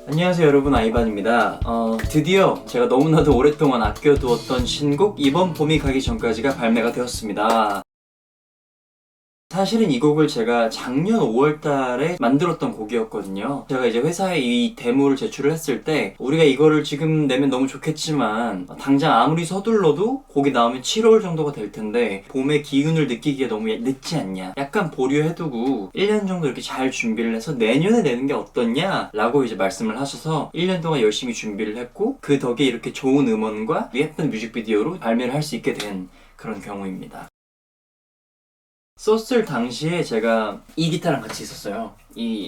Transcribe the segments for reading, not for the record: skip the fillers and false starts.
안녕하세요 여러분, 아이반입니다. 드디어 제가 너무나도 오랫동안 아껴두었던 신곡 이번 봄이 가기 전까지가 발매가 되었습니다. 사실은 이 곡을 제가 작년 5월달에 만들었던 곡이었거든요. 제가 이제 회사에 이 데모를 제출을 했을 때 우리가 이거를 지금 내면 너무 좋겠지만 당장 아무리 서둘러도 곡이 나오면 7월 정도가 될 텐데 봄의 기운을 느끼기에 너무 늦지 않냐, 약간 보류해두고 1년 정도 이렇게 잘 준비를 해서 내년에 내는 게 어떻냐 라고 이제 말씀을 하셔서 1년 동안 열심히 준비를 했고, 그 덕에 이렇게 좋은 음원과 예쁜 뮤직비디오로 발매를 할 수 있게 된 그런 경우입니다. 썼을 당시에 제가 이 기타랑 같이 있었어요.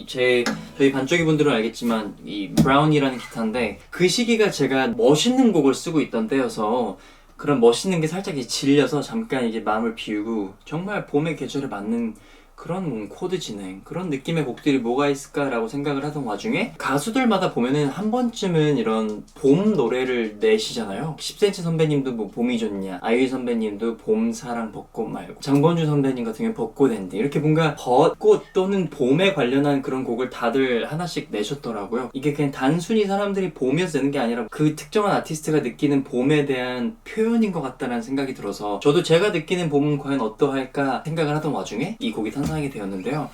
저희 반쪽이 분들은 알겠지만 이 브라운이라는 기타인데, 그 시기가 제가 멋있는 곡을 쓰고 있던 때여서 그런 멋있는 게 살짝 이제 질려서 잠깐 이제 마음을 비우고 정말 봄의 계절에 맞는 그런 코드 진행, 그런 느낌의 곡들이 뭐가 있을까라고 생각을 하던 와중에 가수들마다 보면은 한 번쯤은 이런 봄 노래를 내시잖아요. 10cm 선배님도 뭐 봄이 좋냐, 아이유 선배님도 봄, 사랑, 벚꽃 말고, 장범준 선배님 같은 경우는 벚꽃 엔딩, 이렇게 뭔가 벚꽃 또는 봄에 관련한 그런 곡을 다들 하나씩 내셨더라고요. 이게 그냥 단순히 사람들이 봄이어서 내는 게 아니라 그 특정한 아티스트가 느끼는 봄에 대한 표현인 것 같다는 생각이 들어서 저도 제가 느끼는 봄은 과연 어떠할까 생각을 하던 와중에 이 곡이 탄생하게 되었는데요.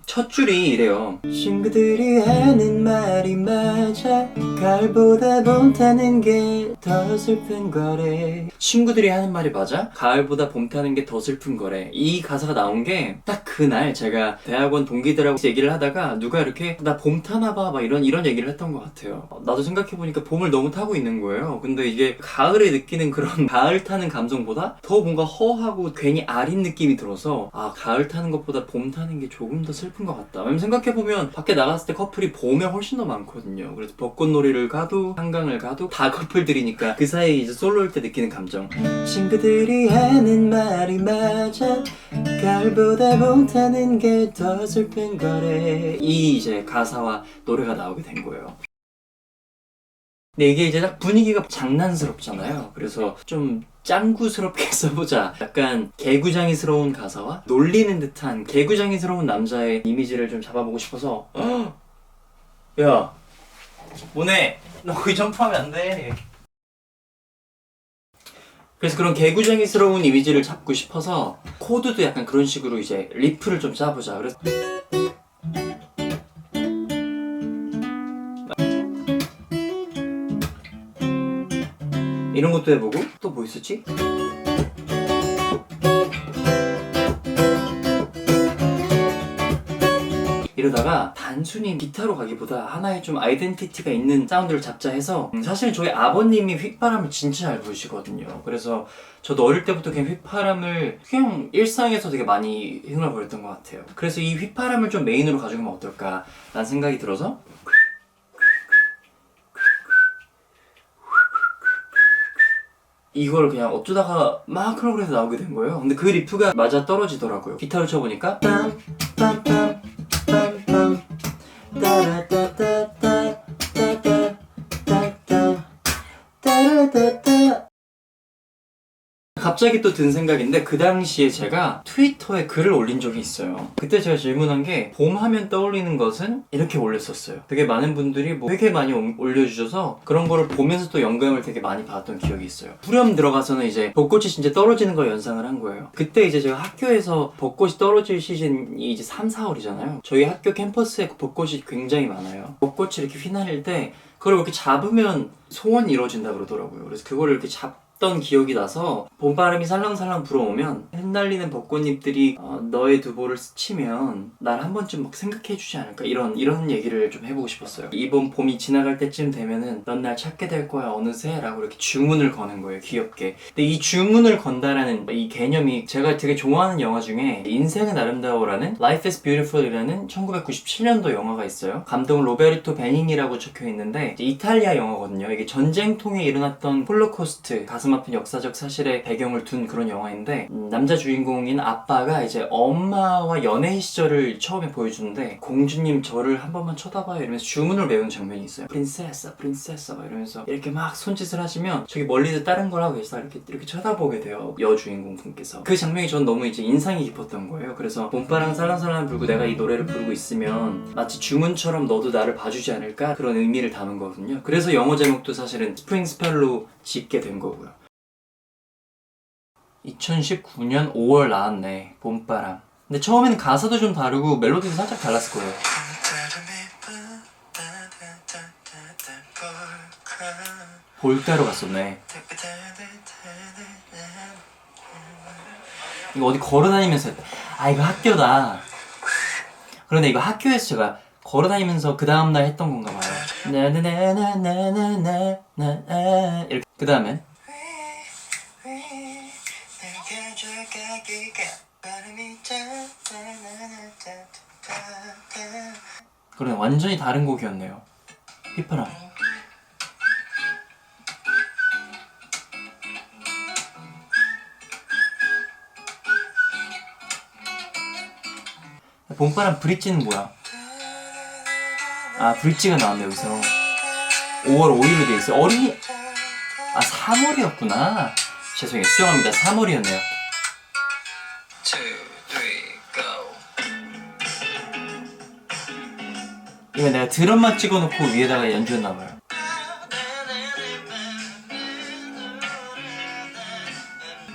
첫 줄이 이래요. 친구들이 하는 말이 맞아, 가을보다 봄 타는 게 더 슬픈 거래. 친구들이 하는 말이 맞아? 가을보다 봄 타는 게 더 슬픈 거래. 이 가사가 나온 게 딱 그날 제가 대학원 동기들하고 얘기를 하다가 누가 이렇게 나 봄 타나봐 막 이런 얘기를 했던 것 같아요. 나도 생각해보니까 봄을 너무 타고 있는 거예요. 근데 이게 가을에 느끼는 그런 가을 타는 감정보다 더 뭔가 허하고 괜히 아린 느낌이 들어서, 아, 가을 타는 것보다 봄 타는 게 조금 더 슬픈 것 같다. 왜냐면 생각해보면 밖에 나갔을 때 커플이 봄에 훨씬 더 많거든요. 그래서 벚꽃놀이를 가도 한강을 가도 다 커플들이니까 그 사이 이제 솔로일 때 느끼는 감정. 친구들이 하는 말이 맞아, 가을보다 봄 타는 게 더 슬픈 거래. 이 이제 가사와 노래가 나오게 된 거예요. 근데 이게 이제 딱 분위기가 장난스럽잖아요. 그래서 좀 짱구스럽게 써보자. 약간 개구장이스러운 가사와 놀리는 듯한 개구장이스러운 남자의 이미지를 좀 잡아보고 싶어서 야, 뭐네? 너 거기 점프하면 안 돼. 그래서 그런 개구쟁이스러운 이미지를 잡고 싶어서 코드도 약간 그런 식으로 이제 리프를 좀 짜보자. 그래서 이런 것도 해보고, 또 뭐 있었지? 이러다가 단순히 기타로 가기보다 하나의 좀 아이덴티티가 있는 사운드를 잡자 해서, 사실 저희 아버님이 휘파람을 진짜 잘 부시거든요. 그래서 저도 어릴 때부터 그냥 휘파람을 그냥 일상에서 되게 많이 흥얼거렸던 것 같아요. 그래서 이 휘파람을 좀 메인으로 가져가면 어떨까 라는 생각이 들어서 이걸 그냥 어쩌다가 막 크로그램에서 나오게 된 거예요. 근데 그 리프가 맞아 떨어지더라고요. 기타를 쳐보니까 빰빰빰 빰빰 따라따따따따따따따 따라따따. 갑자기 또 든 생각인데, 그 당시에 제가 트위터에 글을 올린 적이 있어요. 그때 제가 질문한 게 봄 하면 떠올리는 것은? 이렇게 올렸었어요. 되게 많은 분들이 되게 많이 올려주셔서 그런 거를 보면서 또 영감을 되게 많이 받았던 기억이 있어요. 후렴 들어가서는 이제 벚꽃이 진짜 떨어지는 걸 연상을 한 거예요. 그때 이제 제가 학교에서 벚꽃이 떨어질 시즌이 이제 3, 4월이잖아요. 저희 학교 캠퍼스에 벚꽃이 굉장히 많아요. 벚꽃이 이렇게 휘날릴 때 그걸 이렇게 잡으면 소원이 이루어진다 그러더라고요. 그래서 그거를 이렇게 던 기억이 나서, 봄바람이 살랑살랑 불어오면 흩날리는 벚꽃잎들이 너의 두 볼을 스치면 날 한 번쯤 막 생각해주지 않을까, 이런 얘기를 좀 해보고 싶었어요. 이번 봄이 지나갈 때쯤 되면은 넌 날 찾게 될 거야 어느새 라고 이렇게 주문을 거는 거예요, 귀엽게. 근데 이 주문을 건다라는 이 개념이, 제가 되게 좋아하는 영화 중에 인생은 아름다워라는 Life is Beautiful 이라는 1997년도 영화가 있어요. 감독은 로베르토 베니니라고 적혀있는데 이탈리아 영화거든요. 이게 전쟁통에 일어났던 홀로코스트, 가슴 가슴 아픈 역사적 사실의 배경을 둔 그런 영화인데 남자 주인공인 아빠가 이제 엄마와 연애 시절을 처음에 보여주는데 공주님 저를 한 번만 쳐다봐요 이러면서 주문을 외우는 장면이 있어요. 프린세사 프린세사 막 이러면서 이렇게 막 손짓을 하시면 저기 멀리서 다른 걸 하고 계시다 이렇게 쳐다보게 돼요. 여주인공 분께서. 그 장면이 전 너무 이제 인상이 깊었던 거예요. 그래서 봄바람 살랑살랑 불고 내가 이 노래를 부르고 있으면 마치 주문처럼 너도 나를 봐주지 않을까 그런 의미를 담은 거거든요. 그래서 영어 제목도 사실은 스프링 스펠로 짓게 된 거고요. 2019년 5월 나왔네. 봄바람. 근데 처음에는 가사도 좀 다르고 멜로디도 살짝 달랐을 거예요. 볼때로 갔었네. 이거 어디 걸어다니면서 했다. 아 이거 학교다. 그런데 이거 학교에서 제가 걸어다니면서 그 다음날 했던 건가 봐요. 나나나나나나나나 이렇게. 그 다음엔 그러네. 완전히 다른 곡이었네요. 휘파람. 봄바람 브릿지는 뭐야? 아 브릿지가 나왔네 여기서. 5월 5일로 돼 있어요. 어린이. 아 3월이었구나. 죄송해요. 수정합니다. 3월이었네요. 2, 3, go. 이거 내가 드럼만 찍어놓고 위에다가 연주했나봐요.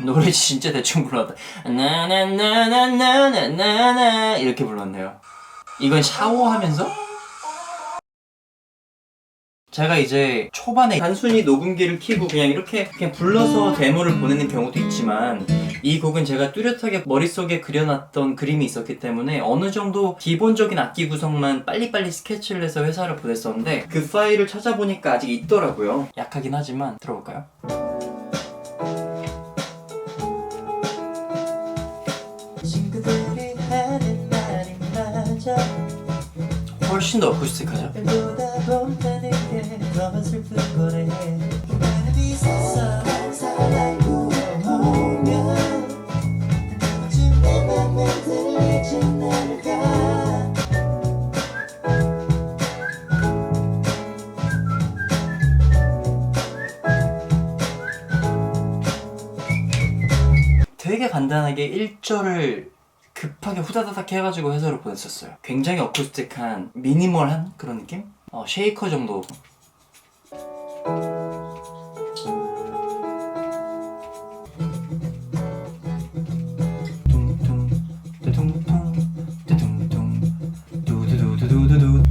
노래 진짜 대충 불렀다. 나나나나나나나나 이렇게 불렀네요. 이건 샤워하면서? 제가 이제 초반에 단순히 녹음기를 켜고 그냥 이렇게 불러서 데모를 보내는 경우도 있지만 이 곡은 제가 뚜렷하게 머릿속에 그려놨던 그림이 있었기 때문에 어느 정도 기본적인 악기 구성만 빨리빨리 스케치를 해서 회사를 보냈었는데 그 파일을 찾아보니까 아직 있더라고요. 약하긴 하지만 들어볼까요? 훨씬 더 어쿠스틱하죠? 되게 간단하게 1절을 급하게 후다다닥 해가지고 회사로 보냈었어요. 굉장히 어쿠스틱한 미니멀한 그런 느낌? 쉐이커 정도. 둥둥 두둥둥 두둥둥 두두두두두두.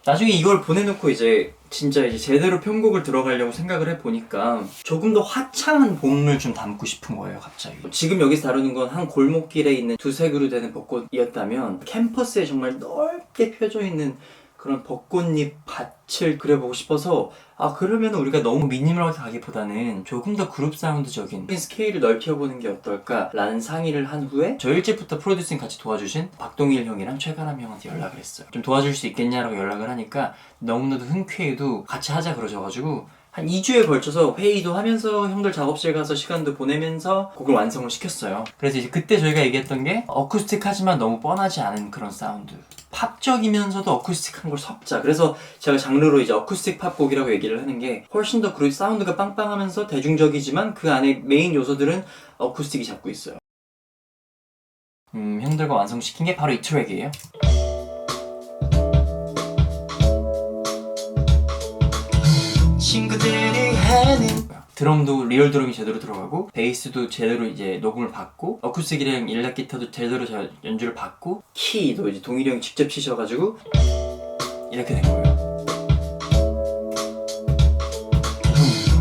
나중에 이걸 보내놓고 이제 진짜 이제 제대로 편곡을 들어가려고 생각을 해보니까 조금 더 화창한 봄을 좀 담고 싶은 거예요, 갑자기. 지금 여기서 다루는 건 한 골목길에 있는 두세 그루 되는 벚꽃이었다면 캠퍼스에 정말 넓게 펴져 있는 그런 벚꽃잎 밭을 그려보고 싶어서 그러면 우리가 너무 미니멀하게 가기보다는 조금 더 그룹 사운드적인 스케일을 넓혀보는 게 어떨까 라는 상의를 한 후에 저 일찍부터 프로듀싱 같이 도와주신 박동일 형이랑 최가람 형한테 연락을 했어요. 좀 도와줄 수 있겠냐라고 연락을 하니까 너무나도 흔쾌히도 같이 하자 그러셔가지고 한 2주에 걸쳐서 회의도 하면서 형들 작업실 가서 시간도 보내면서 곡을 완성을 시켰어요. 그래서 이제 그때 저희가 얘기했던 게 어쿠스틱하지만 너무 뻔하지 않은 그런 사운드, 팝적이면서도 어쿠스틱한 걸 섞자. 그래서 제가 장르로 이제 어쿠스틱 팝곡이라고 얘기를 하는 게 훨씬 더 그룹 사운드가 빵빵하면서 대중적이지만 그 안에 메인 요소들은 어쿠스틱이 잡고 있어요. 형들과 완성시킨 게 바로 이 트랙이에요. 친구들이 하는 드럼도 리얼 드럼이 제대로 들어가고 베이스도 제대로 이제 녹음을 받고 어쿠스틱이랑 일렉 기타도 제대로 연주를 받고 키도 이제 동일이 형이 직접 치셔가지고 이렇게 된 거예요.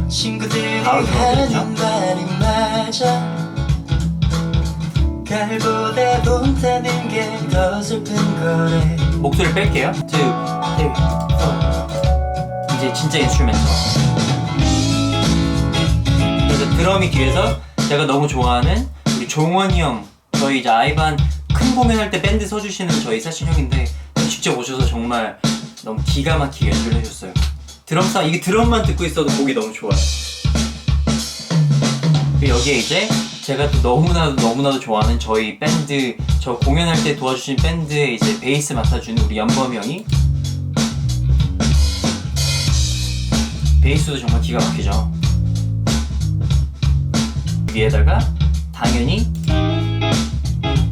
친구들이 하는 말이 맞아. 가을보다 봄 타는 게 더 슬픈 거래. 목소리 뺄게요. 2, 3, 4. 이제 진짜 인스트루멘터. 그래서 드럼이 뒤에서 제가 너무 좋아하는 우리 종원이 형, 저희 이제 아이반 큰 공연할 때 밴드 서주시는 저희 세션 형인데 직접 오셔서 정말 너무 기가 막히게 연주를 해줬어요. 드럼 사운드, 이게 드럼만 듣고 있어도 곡이 너무 좋아요. 여기에 이제 제가 또 너무나도 좋아하는 저희 밴드, 저 공연할 때 도와주신 밴드의 이제 베이스 맡아주는 우리 연범이 형이, 베이스도 정말 기가 막히죠. 위에다가 당연히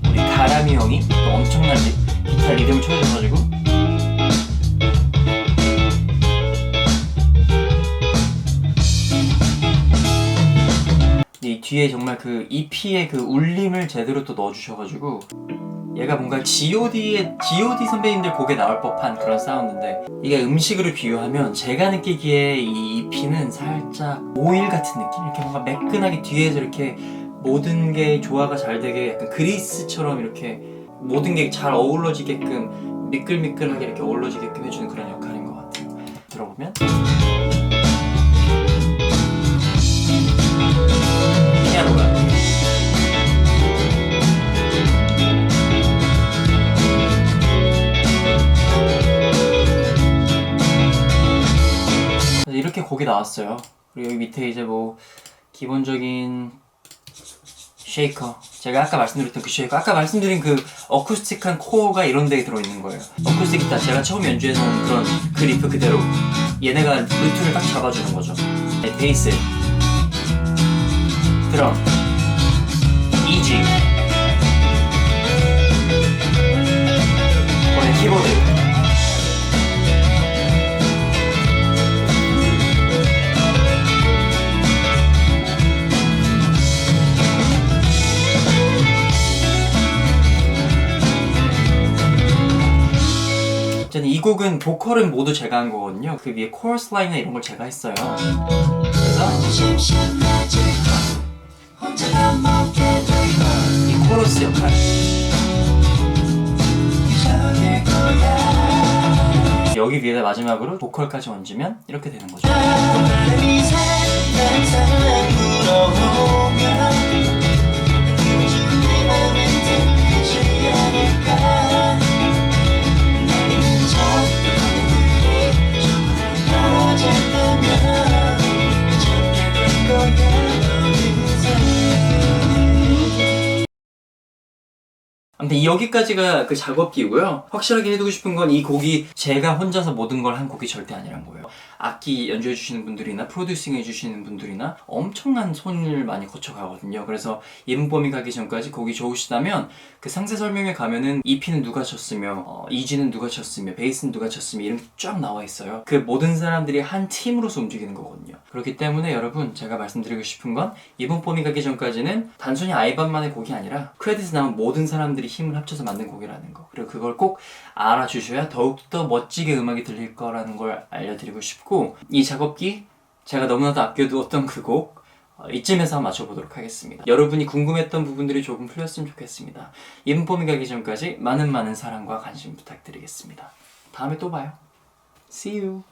우리 가람이 형이 또 엄청난 기타 리듬을 쳐줘가지고 이 뒤에 정말 그 EP의 그 울림을 제대로 또 넣어주셔가지고 얘가 뭔가 G.O.D 선배님들 곡에 나올 법한 그런 사운드인데, 이게 음식으로 비유하면 제가 느끼기에 이 EP는 살짝 오일 같은 느낌? 이렇게 뭔가 매끈하게 뒤에서 이렇게 모든 게 조화가 잘 되게 약간 그리스처럼 이렇게 모든 게 잘 어우러지게끔 미끌미끌하게 이렇게 어우러지게끔 해주는 그런 역할인 것 같아요. 들어보면 피아노가 이렇게 곡이 나왔어요. 그리고 여기 밑에 이제 뭐 기본적인 쉐이커, 제가 아까 말씀드렸던 그 쉐이커, 아까 말씀드린 그 어쿠스틱한 코어가 이런 데에 들어있는 거예요. 어쿠스틱 기타, 제가 처음 연주해놓은 그런 그 리프 그대로 얘네가 루트를 딱 잡아주는 거죠. 네, 베이스, 드럼, EG, 이번에 키보드, 이 곡은 보컬은 모두 제가 한 거거든요. 그 위에 코러스 라인이나 이런 걸 제가 했어요. 그래서 이 코러스 역할, 여기 위에다 마지막으로 보컬까지 얹으면 이렇게 되는 거죠. 아무튼 여기까지가 그 작업기고요. 확실하게 해두고 싶은 건 이 곡이 제가 혼자서 모든 걸 한 곡이 절대 아니란 거예요. 악기 연주해 주시는 분들이나 프로듀싱 해주시는 분들이나 엄청난 손을 많이 거쳐가거든요. 그래서 예문범이 가기 전까지 곡이 좋으시다면 그 상세 설명에 가면은 EP는 누가 쳤으며 EG는 누가 쳤으며 베이스는 누가 쳤으며 이름 쫙 나와 있어요. 그 모든 사람들이 한 팀으로서 움직이는 거거든요. 그렇기 때문에 여러분, 제가 말씀드리고 싶은 건 예문범이 가기 전까지는 단순히 아이반만의 곡이 아니라 크레딧에 나온 모든 사람들이 힘을 합쳐서 만든 곡이라는 거, 그리고 그걸 꼭 알아주셔야 더욱더 멋지게 음악이 들릴 거라는 걸 알려드리고 싶고, 이 작업기 제가 너무나도 아껴두었던 그 곡 이쯤에서 한번 맞춰보도록 하겠습니다. 여러분이 궁금했던 부분들이 조금 풀렸으면 좋겠습니다. 예문범이 가기 전까지 많은 사랑과 관심 부탁드리겠습니다. 다음에 또 봐요. See you!